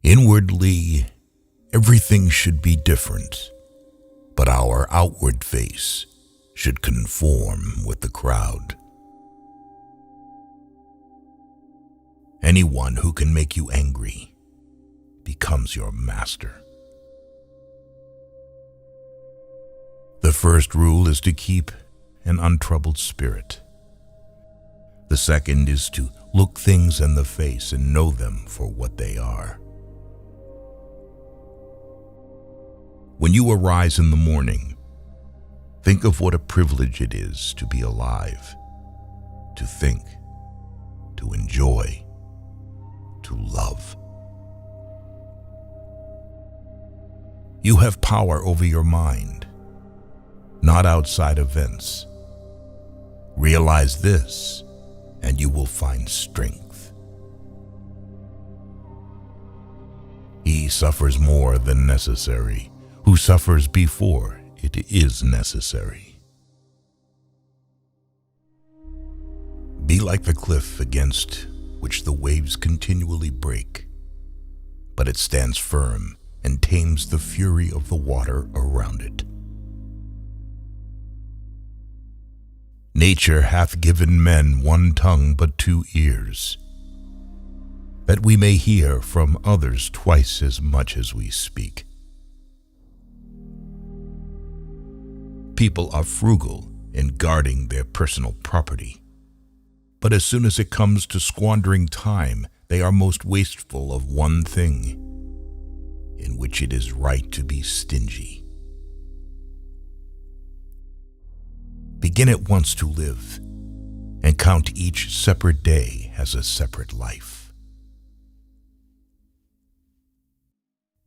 Inwardly, everything should be different, but our outward face should conform with the crowd. Anyone who can make you angry becomes your master. The first rule is to keep an untroubled spirit. The second is to look things in the face and know them for what they are. When you arise in the morning, think of what a privilege it is to be alive, to think, to enjoy, to love. You have power over your mind, not outside events. Realize this, and you will find strength. He suffers more than necessary, who suffers before it is necessary. Be like the cliff against which the waves continually break, but it stands firm and tames the fury of the water around it. Nature hath given men one tongue but two ears, that we may hear from others twice as much as we speak. People are frugal in guarding their personal property, but as soon as it comes to squandering time, they are most wasteful of one thing, in which it is right to be stingy. Begin at once to live, and count each separate day as a separate life.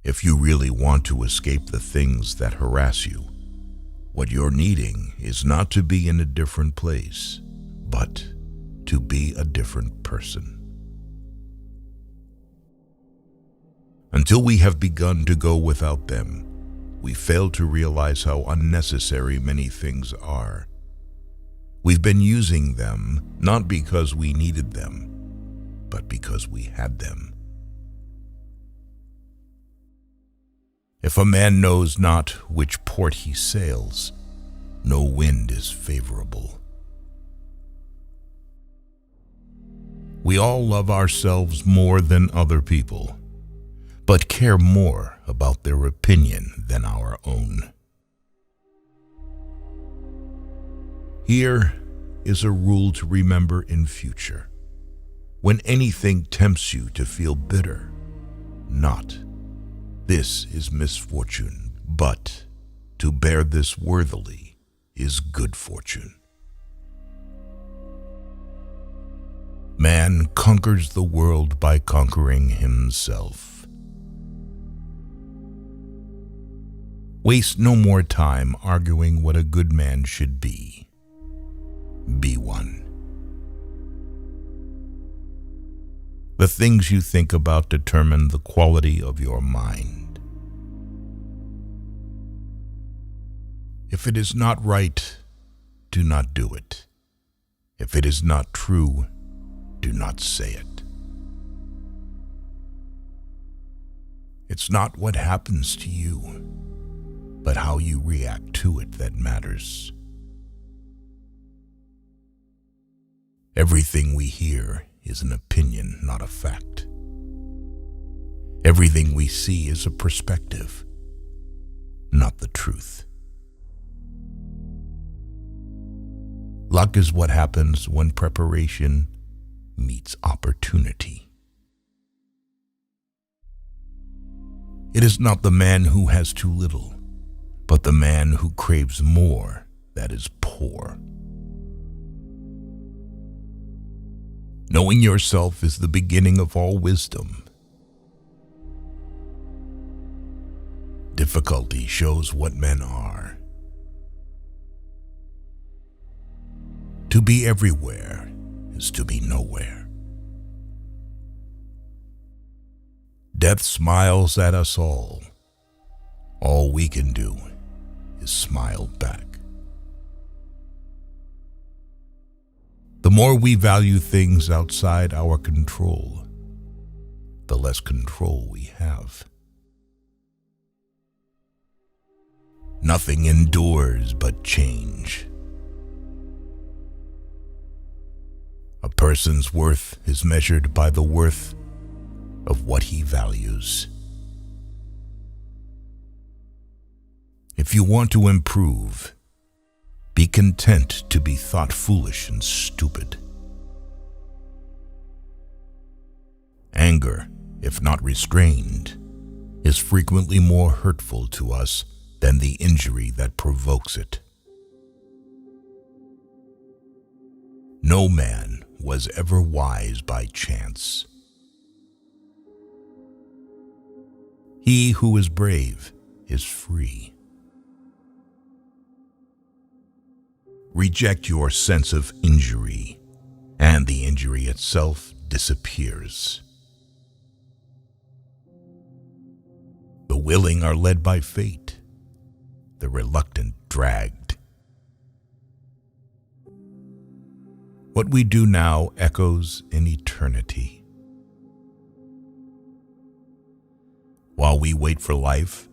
If you really want to escape the things that harass you, what you're needing is not to be in a different place, but to be a different person. Until we have begun to go without them, we fail to realize how unnecessary many things are. We've been using them not because we needed them, but because we had them. If a man knows not which port he sails, no wind is favorable. We all love ourselves more than other people, but care more about their opinion than our own. Here is a rule to remember in future. When anything tempts you to feel bitter, not, "This is misfortune," but, "To bear this worthily is good fortune." Man conquers the world by conquering himself. Waste no more time arguing what a good man should be. Be one. The things you think about determine the quality of your mind. If it is not right, do not do it. If it is not true, do not say it. It's not what happens to you, but how you react to it that matters. Everything we hear is an opinion, not a fact. Everything we see is a perspective, not the truth. Luck is what happens when preparation meets opportunity. It is not the man who has too little, but the man who craves more that is poor. Knowing yourself is the beginning of all wisdom. Difficulty shows what men are. To be everywhere is to be nowhere. Death smiles at us all. All we can do is smile back. The more we value things outside our control, the less control we have. Nothing endures but change. A person's worth is measured by the worth of what he values. If you want to improve, be content to be thought foolish and stupid. Anger, if not restrained, is frequently more hurtful to us than the injury that provokes it. No man was ever wise by chance. He who is brave is free. Reject your sense of injury, and the injury itself disappears. The willing are led by fate, the reluctant dragged. What we do now echoes in eternity. While we wait for life,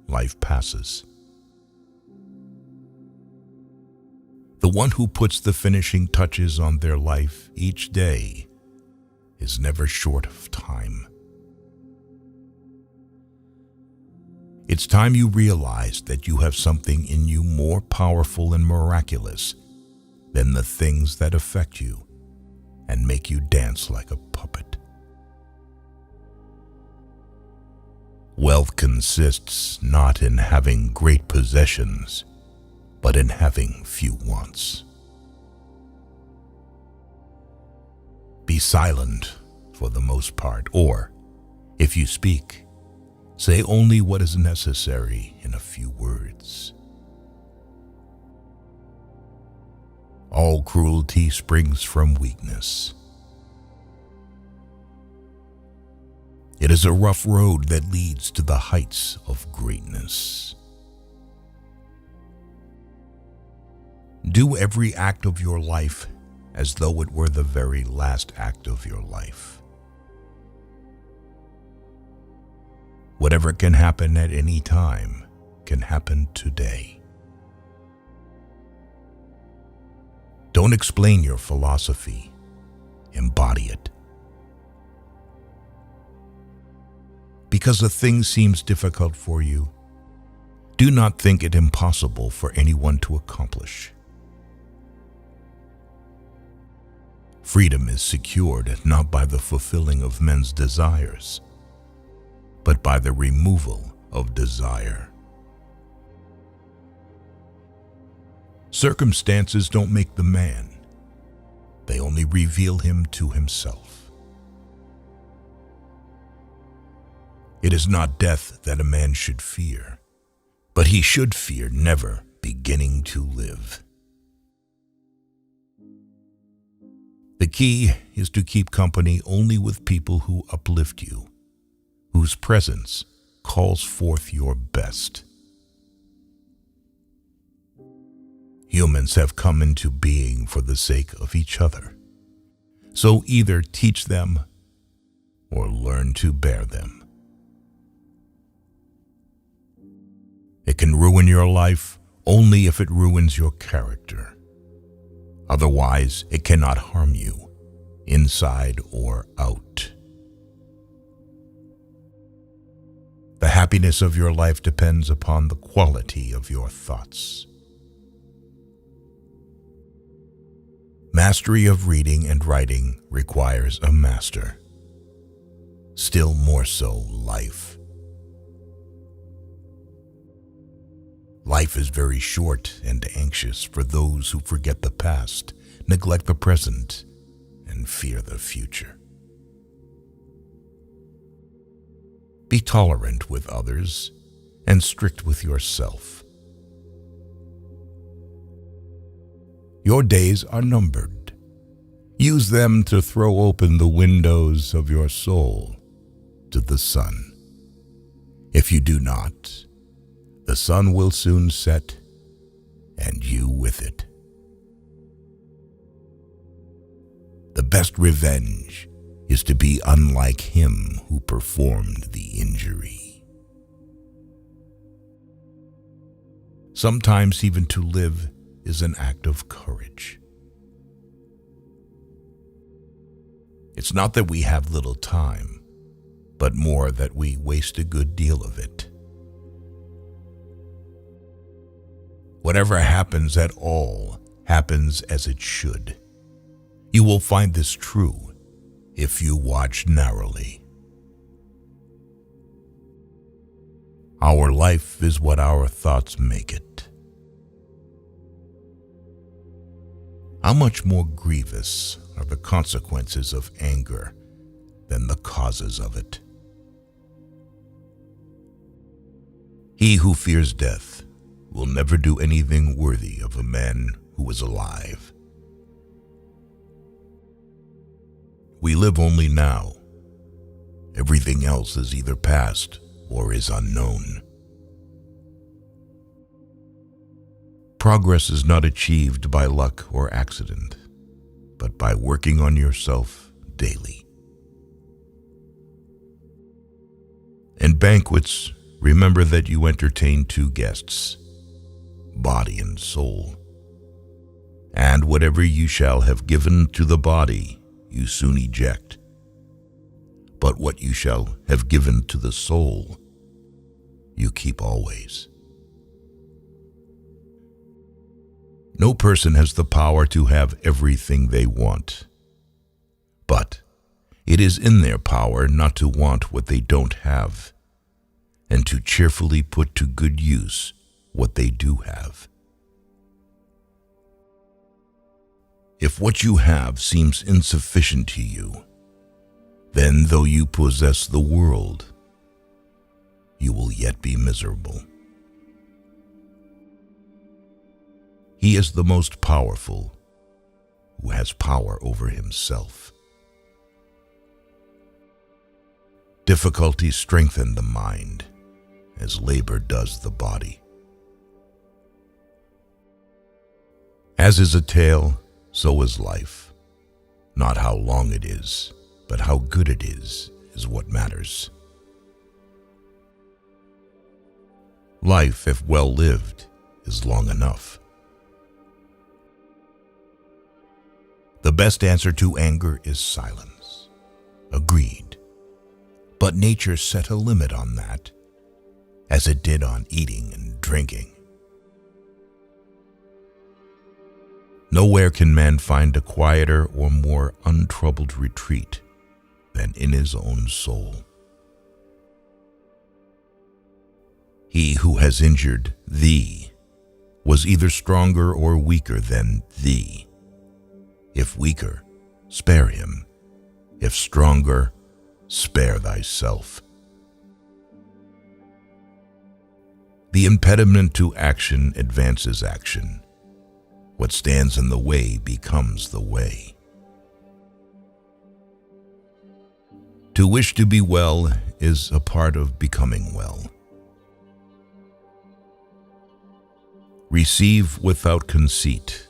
life passes. The one who puts the finishing touches on their life each day is never short of time. It's time you realize that you have something in you more powerful and miraculous than the things that affect you and make you dance like a puppet. Wealth consists not in having great possessions, but in having few wants. Be silent for the most part, or, if you speak, say only what is necessary in a few words. All cruelty springs from weakness. It is a rough road that leads to the heights of greatness. Do every act of your life as though it were the very last act of your life. Whatever can happen at any time can happen today. Don't explain your philosophy, embody it. Because a thing seems difficult for you, do not think it impossible for anyone to accomplish. Freedom is secured not by the fulfilling of men's desires, but by the removal of desire. Circumstances don't make the man. They only reveal him to himself. It is not death that a man should fear, but he should fear never beginning to live. The key is to keep company only with people who uplift you, whose presence calls forth your best. Humans have come into being for the sake of each other, so either teach them or learn to bear them. It can ruin your life only if it ruins your character. Otherwise, it cannot harm you, inside or out. The happiness of your life depends upon the quality of your thoughts. Mastery of reading and writing requires a master. Still more so, life. Life is very short and anxious for those who forget the past, neglect the present, and fear the future. Be tolerant with others and strict with yourself. Your days are numbered. Use them to throw open the windows of your soul to the sun. If you do not, the sun will soon set, and you with it. The best revenge is to be unlike him who performed the injury. Sometimes even to live is an act of courage. It's not that we have little time, but more that we waste a good deal of it. Whatever happens at all happens as it should. You will find this true if you watch narrowly. Our life is what our thoughts make it. How much more grievous are the consequences of anger than the causes of it? He who fears death will never do anything worthy of a man who is alive. We live only now. Everything else is either past or is unknown. Progress is not achieved by luck or accident, but by working on yourself daily. In banquets, remember that you entertain two guests, body and soul. And whatever you shall have given to the body, you soon eject. But what you shall have given to the soul, you keep always. No person has the power to have everything they want, but it is in their power not to want what they don't have, and to cheerfully put to good use what they do have. If what you have seems insufficient to you, then though you possess the world, you will yet be miserable. He is the most powerful who has power over himself. Difficulties strengthen the mind, as labor does the body. As is a tale, so is life. Not how long it is, but how good it is what matters. Life, if well lived, is long enough. The best answer to anger is silence. Agreed. But nature set a limit on that, as it did on eating and drinking. Nowhere can man find a quieter or more untroubled retreat than in his own soul. He who has injured thee was either stronger or weaker than thee. If weaker, spare him. If stronger, spare thyself. The impediment to action advances action. What stands in the way becomes the way. To wish to be well is a part of becoming well. Receive without conceit,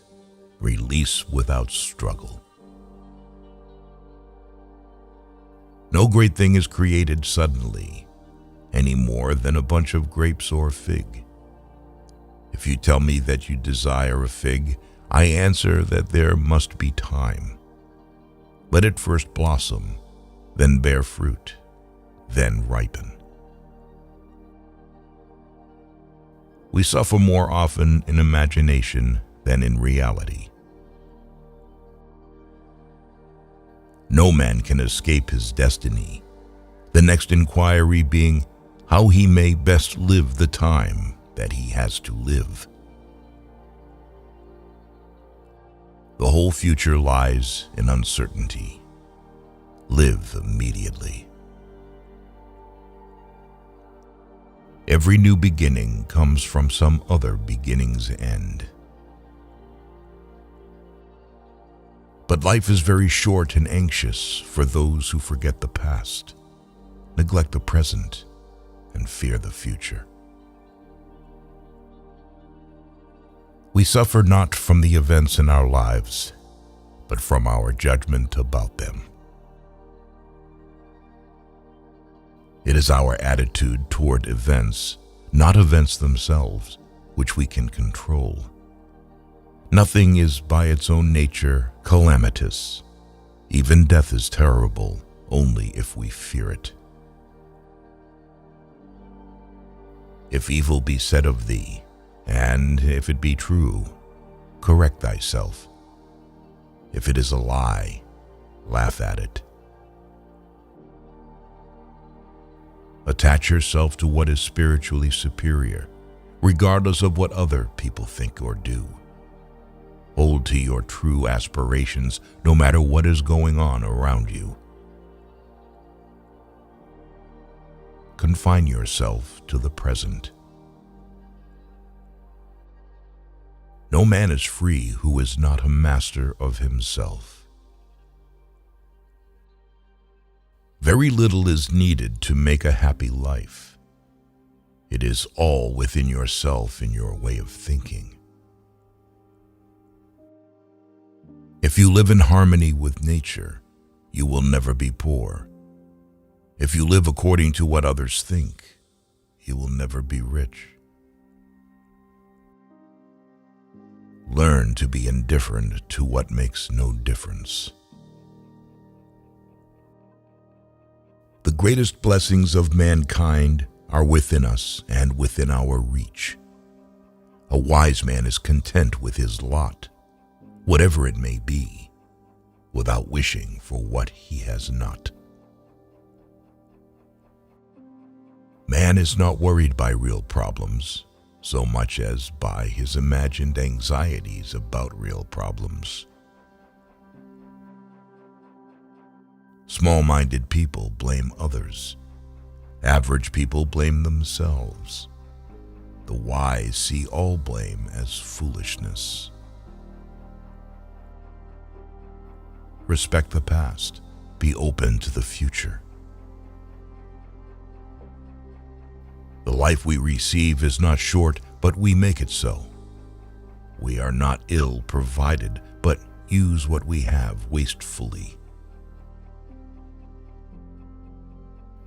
release without struggle. No great thing is created suddenly, any more than a bunch of grapes or fig. If you tell me that you desire a fig, I answer that there must be time. Let it first blossom, then bear fruit, then ripen. We suffer more often in imagination than in reality. No man can escape his destiny, the next inquiry being how he may best live the time that he has to live. The whole future lies in uncertainty. Live immediately. Every new beginning comes from some other beginning's end. But life is very short and anxious for those who forget the past, neglect the present, and fear the future. We suffer not from the events in our lives, but from our judgment about them. It is our attitude toward events, not events themselves, which we can control. Nothing is by its own nature calamitous. Even death is terrible only if we fear it. If evil be said of thee, and if it be true, correct thyself. If it is a lie, laugh at it. Attach yourself to what is spiritually superior, regardless of what other people think or do. Hold to your true aspirations no matter what is going on around you. Confine yourself to the present. No man is free who is not a master of himself. Very little is needed to make a happy life. It is all within yourself in your way of thinking. If you live in harmony with nature, you will never be poor. If you live according to what others think, you will never be rich. Learn to be indifferent to what makes no difference. The greatest blessings of mankind are within us and within our reach. A wise man is content with his lot, whatever it may be, without wishing for what he has not. Man is not worried by real problems so much as by his imagined anxieties about real problems. Small-minded people blame others. Average people blame themselves. The wise see all blame as foolishness. Respect the past. Be open to the future. The life we receive is not short, but we make it so. We are not ill provided, but use what we have wastefully.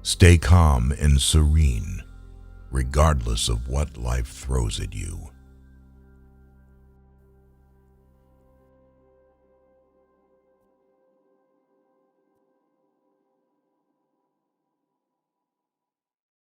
Stay calm and serene, regardless of what life throws at you.